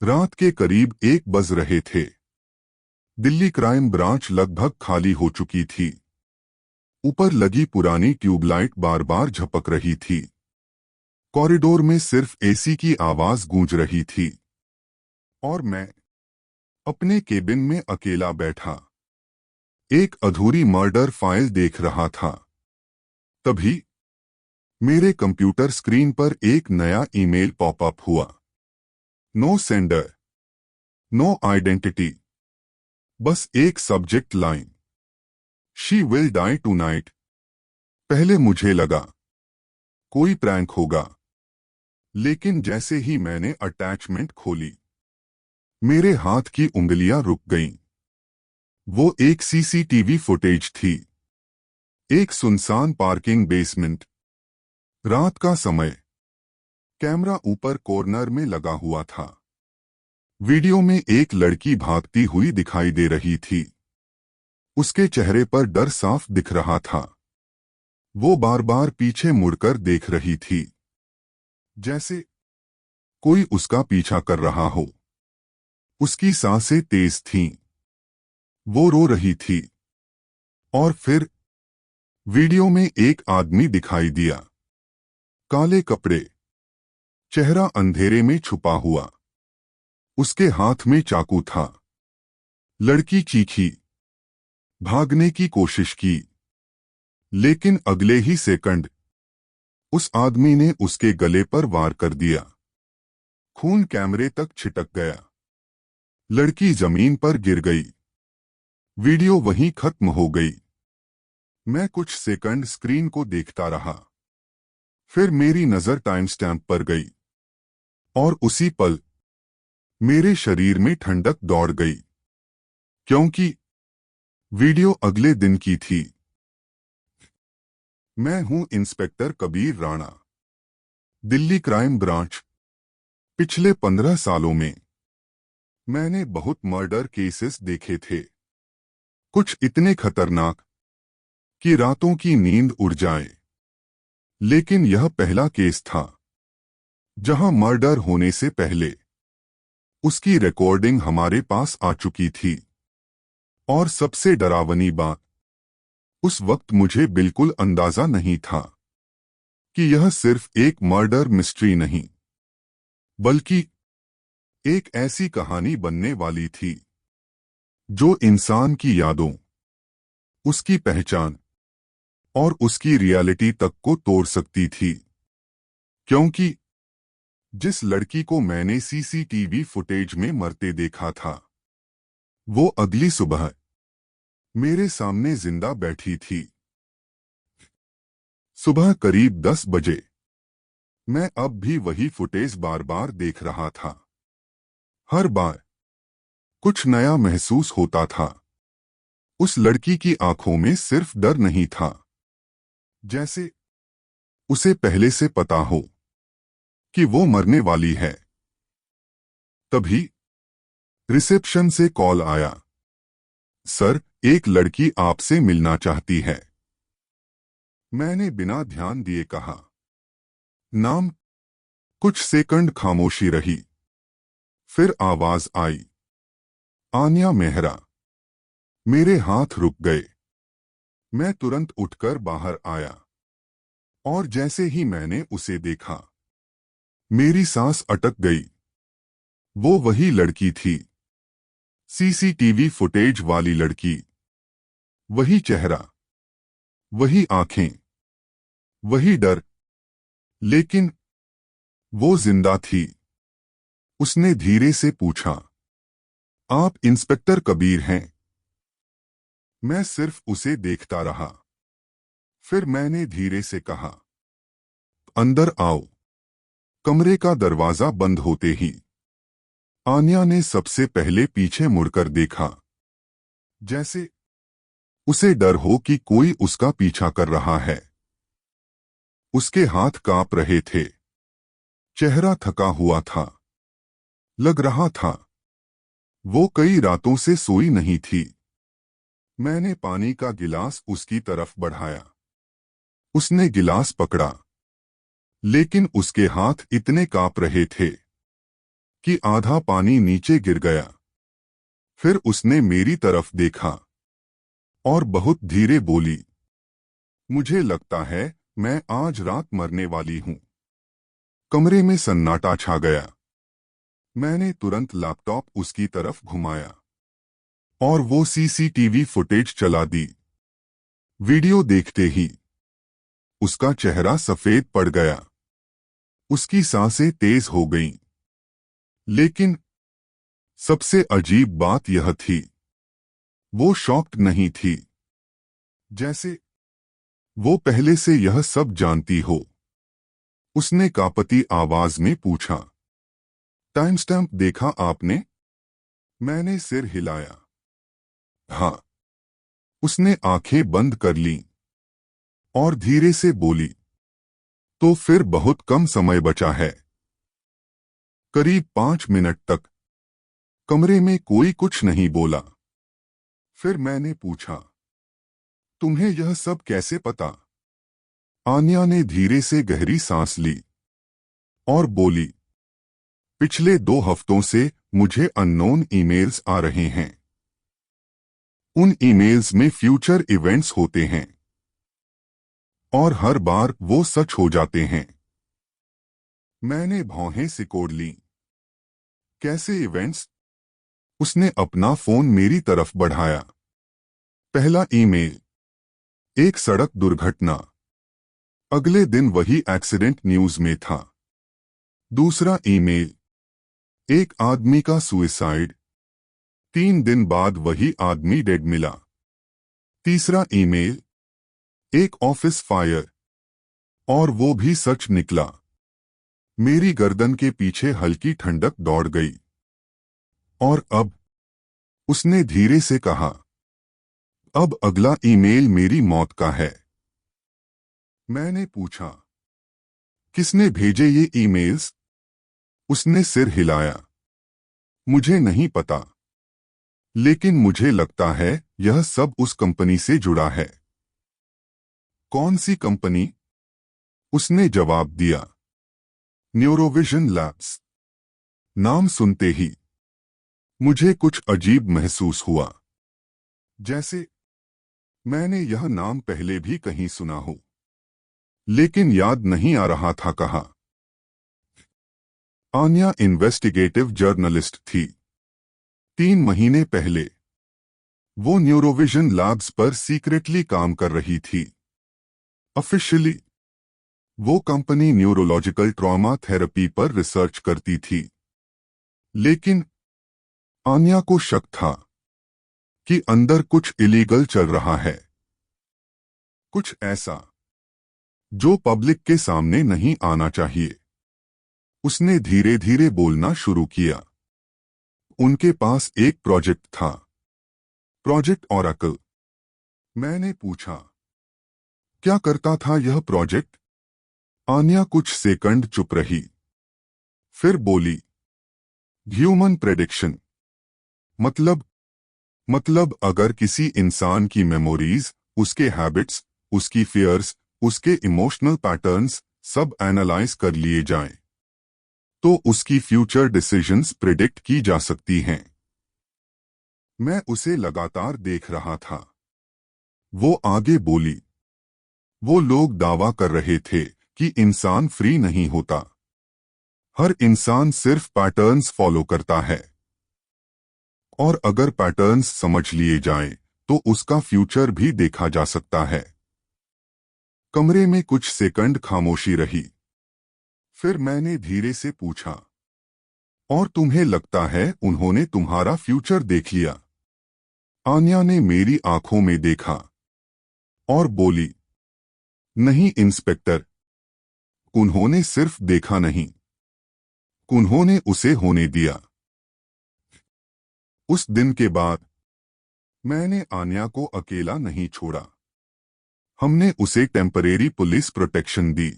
रात के करीब 1 बज रहे थे। दिल्ली क्राइम ब्रांच लगभग खाली हो चुकी थी। ऊपर लगी पुरानी ट्यूबलाइट बार बार झपक रही थी। कॉरिडोर में सिर्फ एसी की आवाज गूंज रही थी और मैं अपने केबिन में अकेला बैठा एक अधूरी मर्डर फाइल देख रहा था। तभी मेरे कंप्यूटर स्क्रीन पर एक नया ईमेल पॉपअप हुआ। नो सेंडर, नो आइडेंटिटी, बस एक subject line, she will die tonight. पहले मुझे लगा कोई प्रैंक होगा, लेकिन जैसे ही मैंने अटैचमेंट खोली मेरे हाथ की उंगलियां रुक गईं। वो एक सीसीटीवी फुटेज थी। एक सुनसान पार्किंग बेसमेंट, रात का समय, कैमरा ऊपर कॉर्नर में लगा हुआ था। वीडियो में एक लड़की भागती हुई दिखाई दे रही थी। उसके चेहरे पर डर साफ दिख रहा था। वो बार बार पीछे मुड़कर देख रही थी, जैसे कोई उसका पीछा कर रहा हो। उसकी सांसें तेज थीं। वो रो रही थी। और फिर वीडियो में एक आदमी दिखाई दिया। काले कपड़े, चेहरा अंधेरे में छुपा हुआ। उसके हाथ में चाकू था। लड़की चीखी, भागने की कोशिश की, लेकिन अगले ही सेकंड उस आदमी ने उसके गले पर वार कर दिया। खून कैमरे तक छिटक गया। लड़की जमीन पर गिर गई। वीडियो वहीं खत्म हो गई। मैं कुछ सेकंड स्क्रीन को देखता रहा। फिर मेरी नजर टाइम स्टैम्प पर गई और उसी पल मेरे शरीर में ठंडक दौड़ गई, क्योंकि वीडियो अगले दिन की थी। मैं हूं inspector Kabir Rana, Delhi crime branch. पिछले 15 सालों में मैंने बहुत मर्डर केसेस देखे थे, कुछ इतने खतरनाक कि रातों की नींद उड़ जाए। लेकिन यह पहला केस था जहां मर्डर होने से पहले उसकी रिकॉर्डिंग हमारे पास आ चुकी थी। और सबसे डरावनी बात, उस वक्त मुझे बिल्कुल अंदाजा नहीं था कि यह सिर्फ एक मर्डर मिस्ट्री नहीं, बल्कि एक ऐसी कहानी बनने वाली थी जो इंसान की यादों, उसकी पहचान और उसकी रियलिटी तक को तोड़ सकती थी। क्योंकि जिस लड़की को मैंने सीसीटीवी फुटेज में मरते देखा था, वो अगली सुबह मेरे सामने जिंदा बैठी थी। सुबह करीब 10 बजे मैं अब भी वही फुटेज बार बार देख रहा था। हर बार कुछ नया महसूस होता था। उस लड़की की आंखों में सिर्फ डर नहीं था, जैसे उसे पहले से पता हो कि वो मरने वाली है। तभी रिसेप्शन से कॉल आया। सर, एक लड़की आपसे मिलना चाहती है। मैंने बिना ध्यान दिए कहा, नाम। कुछ सेकंड खामोशी रही। फिर आवाज आई, आन्या मेहरा। मेरे हाथ रुक गए। मैं तुरंत उठकर बाहर आया और जैसे ही मैंने उसे देखा मेरी सांस अटक गई। वो वही लड़की थी, सीसीटीवी फुटेज वाली लड़की। वही चेहरा, वही आंखें, वही डर। लेकिन वो जिंदा थी। उसने धीरे से पूछा, आप इंस्पेक्टर कबीर हैं? मैं सिर्फ उसे देखता रहा। फिर मैंने धीरे से कहा, अंदर आओ। कमरे का दरवाजा बंद होते ही आन्या ने सबसे पहले पीछे मुड़कर देखा, जैसे उसे डर हो कि कोई उसका पीछा कर रहा है। उसके हाथ कांप रहे थे। चेहरा थका हुआ था। लग रहा था वो कई रातों से सोई नहीं थी। मैंने पानी का गिलास उसकी तरफ बढ़ाया। उसने गिलास पकड़ा, लेकिन उसके हाथ इतने कांप रहे थे कि आधा पानी नीचे गिर गया। फिर उसने मेरी तरफ देखा और बहुत धीरे बोली, मुझे लगता है मैं आज रात मरने वाली हूं। कमरे में सन्नाटा छा गया। मैंने तुरंत लैपटॉप उसकी तरफ घुमाया और वो सीसीटीवी फुटेज चला दी। वीडियो देखते ही उसका चेहरा सफेद पड़ गया। उसकी सांसें तेज हो गईं। लेकिन सबसे अजीब बात यह थी, वो शॉक्ड नहीं थी। जैसे वो पहले से यह सब जानती हो। उसने कांपती आवाज में पूछा, टाइम स्टैम्प देखा आपने? मैंने सिर हिलाया। हाँ। उसने आंखें बंद कर लीं और धीरे से बोली, तो फिर बहुत कम समय बचा है। करीब 5 मिनट तक कमरे में कोई कुछ नहीं बोला। फिर मैंने पूछा, तुम्हें यह सब कैसे पता? आन्या ने धीरे से गहरी सांस ली और बोली, पिछले 2 हफ्तों से मुझे अननोन ईमेल्स आ रहे हैं। उन ईमेल्स में फ्यूचर इवेंट्स होते हैं और हर बार वो सच हो जाते हैं। मैंने भौहें सिकोड़ लीं। कैसे इवेंट्स? उसने अपना फोन मेरी तरफ बढ़ाया। पहला ईमेल, एक सड़क दुर्घटना। अगले दिन वही एक्सीडेंट न्यूज में था। दूसरा ईमेल, एक आदमी का सुइसाइड। 3 दिन बाद वही आदमी डेड मिला। तीसरा ईमेल, एक ऑफिस फायर, और वो भी सच निकला। मेरी गर्दन के पीछे हल्की ठंडक दौड़ गई। और अब? उसने धीरे से कहा, अब अगला ईमेल मेरी मौत का है। मैंने पूछा, किसने भेजे ये ईमेल्स? उसने सिर हिलाया। मुझे नहीं पता, लेकिन मुझे लगता है यह सब उस कंपनी से जुड़ा है। कौन सी कंपनी? उसने जवाब दिया, न्यूरोविजन लैब्स। नाम सुनते ही मुझे कुछ अजीब महसूस हुआ, जैसे मैंने यह नाम पहले भी कहीं सुना हो, लेकिन याद नहीं आ रहा था कहाँ। आन्या इन्वेस्टिगेटिव जर्नलिस्ट थी। 3 महीने पहले वो न्यूरोविजन लैब्स पर सीक्रेटली काम कर रही थी। ऑफिशियली वो कंपनी न्यूरोलॉजिकल ट्रॉमा थेरेपी पर रिसर्च करती थी। लेकिन आन्या को शक था कि अंदर कुछ इलीगल चल रहा है, कुछ ऐसा जो पब्लिक के सामने नहीं आना चाहिए। उसने धीरे धीरे बोलना शुरू किया। उनके पास एक प्रोजेक्ट था, प्रोजेक्ट ओरेकल। मैंने पूछा, क्या करता था यह प्रोजेक्ट? आन्या कुछ सेकंड चुप रही, फिर बोली, ह्यूमन प्रेडिक्शन। मतलब अगर किसी इंसान की मेमोरीज, उसके हैबिट्स, उसकी फियर्स, उसके इमोशनल पैटर्न्स सब एनालाइज कर लिए जाएं, तो उसकी फ्यूचर डिसीजंस प्रिडिक्ट की जा सकती हैं। मैं उसे लगातार देख रहा था। वो आगे बोली, वो लोग दावा कर रहे थे कि इंसान फ्री नहीं होता। हर इंसान सिर्फ पैटर्न्स फॉलो करता है, और अगर पैटर्न्स समझ लिए जाएं, तो उसका फ्यूचर भी देखा जा सकता है। कमरे में कुछ सेकंड खामोशी रही। फिर मैंने धीरे से पूछा, और तुम्हें लगता है उन्होंने तुम्हारा फ्यूचर देख लिया? आन्या ने मेरी आंखों में देखा और बोली, नहीं इंस्पेक्टर, उन्होंने सिर्फ देखा नहीं, उन्होंने उसे होने दिया। उस दिन के बाद मैंने आन्या को अकेला नहीं छोड़ा। हमने उसे टेम्परेरी पुलिस प्रोटेक्शन दी।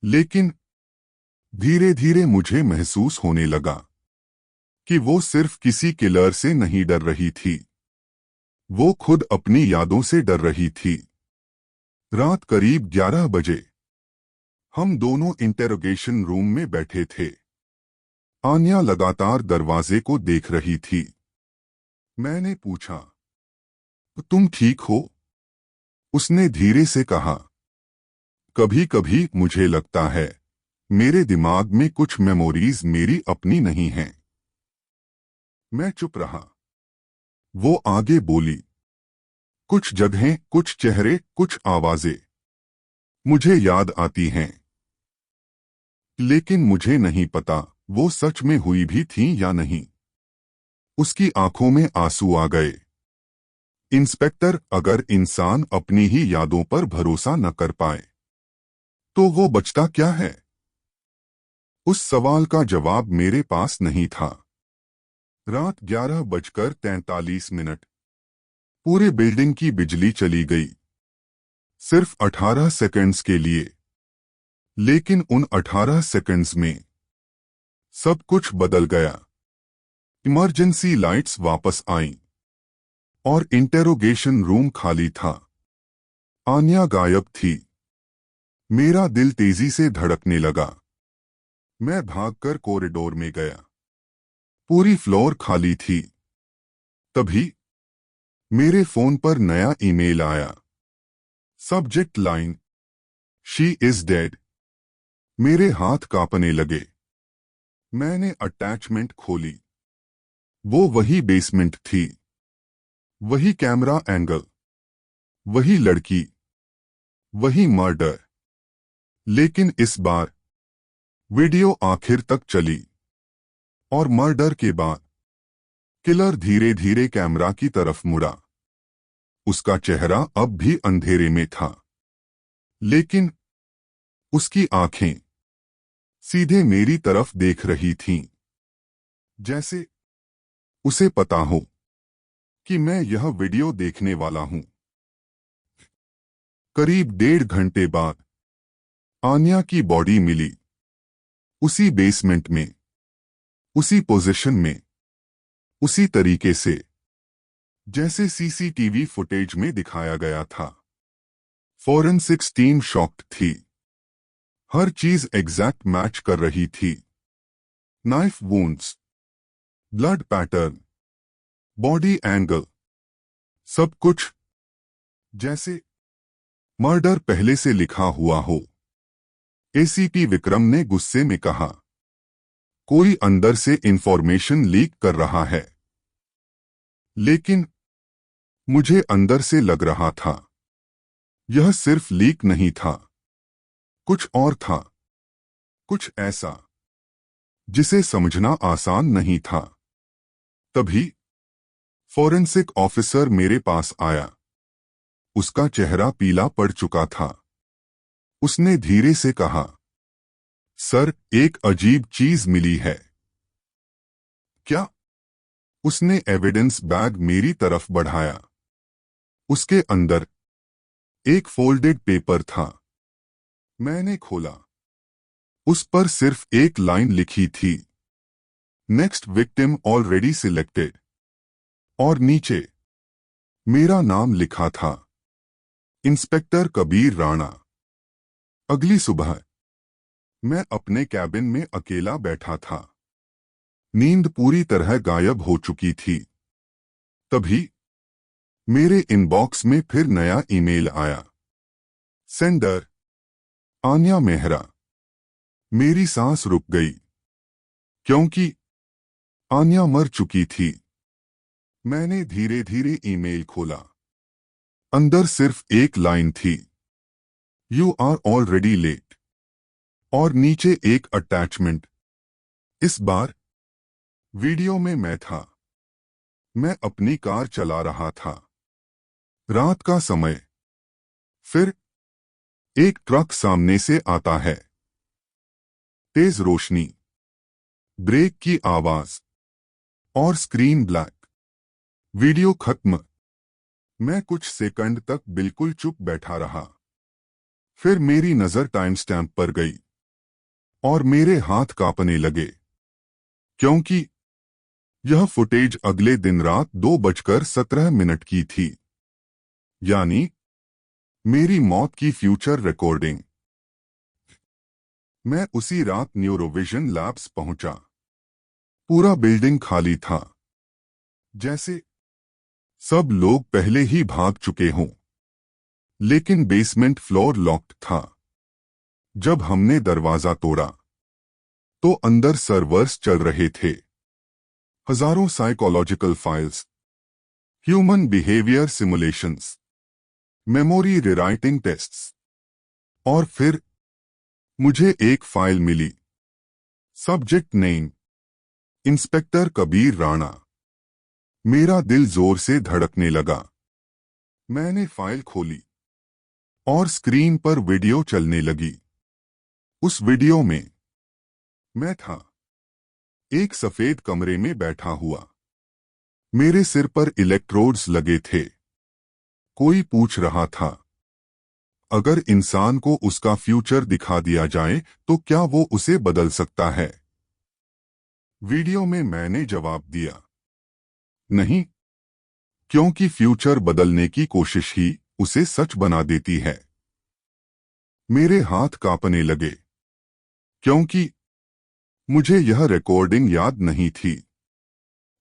लेकिन धीरे धीरे मुझे महसूस होने लगा कि वो सिर्फ किसी किलर से नहीं डर रही थी, वो खुद अपनी यादों से डर रही थी। रात करीब 11 बजे हम दोनों इंटेरोगेशन रूम में बैठे थे। आन्या लगातार दरवाजे को देख रही थी। मैंने पूछा, तुम ठीक हो? उसने धीरे से कहा, कभी कभी मुझे लगता है मेरे दिमाग में कुछ मेमोरीज मेरी अपनी नहीं हैं। मैं चुप रहा। वो आगे बोली, कुछ जगहें, कुछ चेहरे, कुछ आवाजें मुझे याद आती हैं, लेकिन मुझे नहीं पता वो सच में हुई भी थीं या नहीं। उसकी आंखों में आंसू आ गए। इंस्पेक्टर, अगर इंसान अपनी ही यादों पर भरोसा न कर पाए तो वो बचता क्या है? उस सवाल का जवाब मेरे पास नहीं था। रात 11:43। पूरे बिल्डिंग की बिजली चली गई, सिर्फ 18 सेकंड्स के लिए। लेकिन उन 18 सेकंड्स में सब कुछ बदल गया। इमरजेंसी लाइट्स वापस आईं और इंटेरोगेशन रूम खाली था। आन्या गायब थी। मेरा दिल तेजी से धड़कने लगा। मैं भागकर कॉरिडोर में गया। पूरी फ्लोर खाली थी। तभी मेरे फोन पर नया ईमेल आया। Subject line, she is dead. मेरे हाथ कांपने लगे। मैंने अटैचमेंट खोली। वो वही बेसमेंट थी, वही कैमरा एंगल, वही लड़की, वही मर्डर। लेकिन इस बार वीडियो आखिर तक चली और मर्डर के बाद किलर धीरे धीरे कैमरा की तरफ मुड़ा। उसका चेहरा अब भी अंधेरे में था, लेकिन उसकी आंखें सीधे मेरी तरफ देख रही थीं, जैसे उसे पता हो कि मैं यह वीडियो देखने वाला हूं। करीब 1.5 घंटे बाद आन्या की बॉडी मिली, उसी बेसमेंट में, उसी पोजीशन में, उसी तरीके से जैसे सीसीटीवी फुटेज में दिखाया गया था। फॉरेंसिक्स टीम शॉक्ड थी। हर चीज एग्जैक्ट मैच कर रही थी। Knife wounds, blood pattern, body angle, सब कुछ जैसे मर्डर पहले से लिखा हुआ हो। एसीपी विक्रम ने गुस्से में कहा, कोई अंदर से इंफॉर्मेशन लीक कर रहा है। लेकिन मुझे अंदर से लग रहा था यह सिर्फ लीक नहीं था, कुछ और था, कुछ ऐसा जिसे समझना आसान नहीं था। तभी फॉरेंसिक ऑफिसर मेरे पास आया। उसका चेहरा पीला पड़ चुका था। उसने धीरे से कहा, सर, एक अजीब चीज मिली है। क्या? उसने एविडेंस बैग मेरी तरफ बढ़ाया। उसके अंदर एक फोल्डेड पेपर था। मैंने खोला। उस पर सिर्फ एक लाइन लिखी थी, नेक्स्ट विक्टिम ऑलरेडी सिलेक्टेड, और नीचे मेरा नाम लिखा था, इंस्पेक्टर कबीर राणा। अगली सुबह मैं अपने कैबिन में अकेला बैठा था। नींद पूरी तरह गायब हो चुकी थी। तभी मेरे इनबॉक्स में फिर नया ईमेल आया। सेंडर, आन्या मेहरा। मेरी सांस रुक गई, क्योंकि आन्या मर चुकी थी। मैंने धीरे धीरे ईमेल खोला। अंदर सिर्फ एक लाइन थी, यू आर ऑलरेडी लेट, और नीचे एक अटैचमेंट। इस बार वीडियो में मैं था। मैं अपनी कार चला रहा था। रात का समय। फिर एक ट्रक सामने से आता है। तेज रोशनी, ब्रेक की आवाज, और स्क्रीन ब्लैक। वीडियो खत्म। मैं कुछ सेकंड तक बिल्कुल चुप बैठा रहा। फिर मेरी नजर टाइम स्टैम्प पर गई और मेरे हाथ कांपने लगे, क्योंकि यह फुटेज अगले दिन रात 2:17 की थी, यानी मेरी मौत की फ्यूचर रिकॉर्डिंग। मैं उसी रात न्यूरोविजन लैब्स पहुंचा। पूरा बिल्डिंग खाली था, जैसे सब लोग पहले ही भाग चुके हों। लेकिन बेसमेंट फ्लोर लॉक्ड था। जब हमने दरवाजा तोड़ा तो अंदर सर्वर्स चल रहे थे। हजारों psychological files, human behaviour simulations, memory rewriting tests. और फिर मुझे एक फाइल मिली। Subject name inspector Kabir Rana. मेरा दिल जोर से धड़कने लगा। मैंने फाइल खोली और स्क्रीन पर वीडियो चलने लगी। उस वीडियो में मैं था, एक सफेद कमरे में बैठा हुआ। मेरे सिर पर इलेक्ट्रोड्स लगे थे। कोई पूछ रहा था, अगर इंसान को उसका फ्यूचर दिखा दिया जाए तो क्या वो उसे बदल सकता है? वीडियो में मैंने जवाब दिया, नहीं, क्योंकि फ्यूचर बदलने की कोशिश ही उसे सच बना देती है। मेरे हाथ कांपने लगे, क्योंकि मुझे यह रिकॉर्डिंग याद नहीं थी।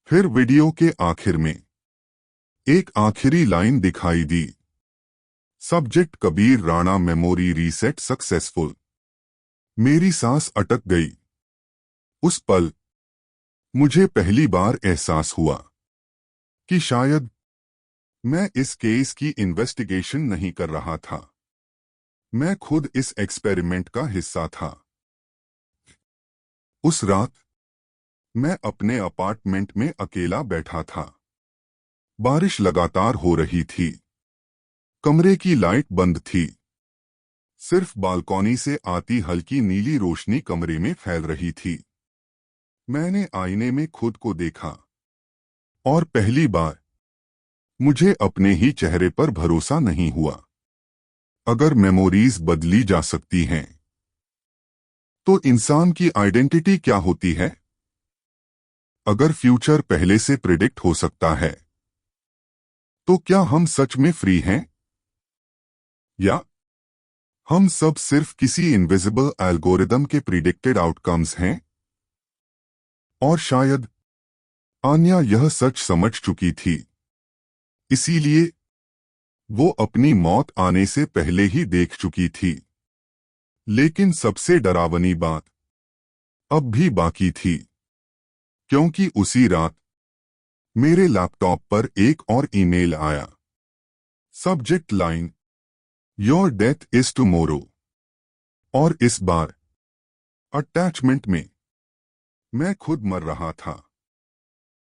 फिर वीडियो के आखिर में एक आखिरी लाइन दिखाई दी, subject Kabir Rana, memory reset successful. मेरी सांस अटक गई। उस पल मुझे पहली बार एहसास हुआ कि शायद मैं इस केस की इन्वेस्टिगेशन नहीं कर रहा था, मैं खुद इस एक्सपेरिमेंट का हिस्सा था। उस रात मैं अपने अपार्टमेंट में अकेला बैठा था। बारिश लगातार हो रही थी। कमरे की लाइट बंद थी। सिर्फ बालकनी से आती हल्की नीली रोशनी कमरे में फैल रही थी। मैंने आईने में खुद को देखा और पहली बार मुझे अपने ही चेहरे पर भरोसा नहीं हुआ। अगर मेमोरीज बदली जा सकती हैं, तो इंसान की आइडेंटिटी क्या होती है? अगर फ्यूचर पहले से प्रिडिक्ट हो सकता है, तो क्या हम सच में फ्री हैं? या हम सब सिर्फ किसी इनविजिबल एल्गोरिदम के प्रिडिक्टेड आउटकम्स हैं? और शायद आन्या यह सच समझ चुकी थी, इसीलिए वो अपनी मौत आने से पहले ही देख चुकी थी। लेकिन सबसे डरावनी बात अब भी बाकी थी, क्योंकि उसी रात मेरे लैपटॉप पर एक और ईमेल आया। Subject line, your death is tomorrow. और इस बार अटैचमेंट में मैं खुद मर रहा था।